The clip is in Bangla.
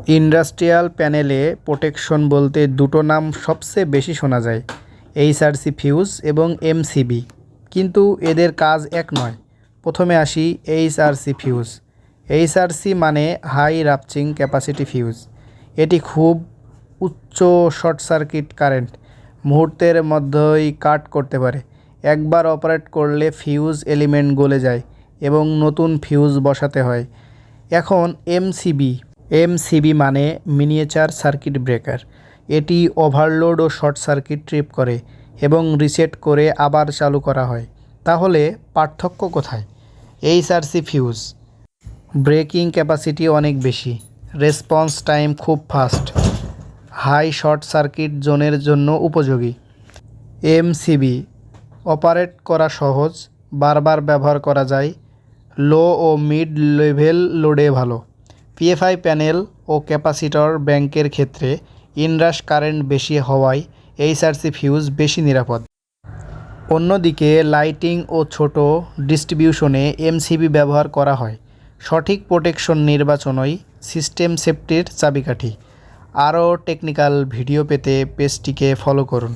ইন্ডাস্ট্রিয়াল প্যানেলে প্রোটেকশন বলতে দুটো নাম সবচেয়ে বেশি শোনা যায়, এইচআরসি ফিউজ এবং এমসিবি, কিন্তু এদের কাজ এক নয়। প্রথমে আসি এইচআরসি ফিউজ। এইচআরসি মানে হাই রাপচিং ক্যাপাসিটি ফিউজ। এটি খুব উচ্চ শর্ট সার্কিট কারেন্ট মুহূর্তের মধ্যেই কাট করতে পারে। একবার অপারেট করলে ফিউজ এলিমেন্ট গলে যায় এবং নতুন ফিউজ বসাতে হয়। এখন এমসিবি মানে মিনিয়েচার সার্কিট ব্রেকার। এটি ওভারলোড ও শর্ট সার্কিট ট্রিপ করে এবং রিসেট করে আবার চালু করা হয়। তাহলে পার্থক্য কোথায়? এইচআরসি ফিউজ ব্রেকিং ক্যাপাসিটি অনেক বেশি, রেসপন্স টাইম খুব ফাস্ট, হাই শর্ট সার্কিট জোনের জন্য উপযোগী। এমসিবি অপারেট করা সহজ, বারবার ব্যবহার করা যায়, লো ও মিড লেভেল লোডে ভালো। পিএফআই প্যানেল ও ক্যাপাসিটর ব্যাংকের ক্ষেত্রে ইনরাশ কারেন্ট বেশি হওয়ায় এইচআরসি ফিউজ বেশি নিরাপদ। অন্যদিকে লাইটিং ও ছোট ডিস্ট্রিবিউশনে এমসিবি ব্যবহার করা হয়। সঠিক প্রোটেকশন নির্বাচনই সিস্টেম সেফটির চাবিকাঠি। আরও টেকনিক্যাল ভিডিও পেতে পেজটিকে ফলো করুন।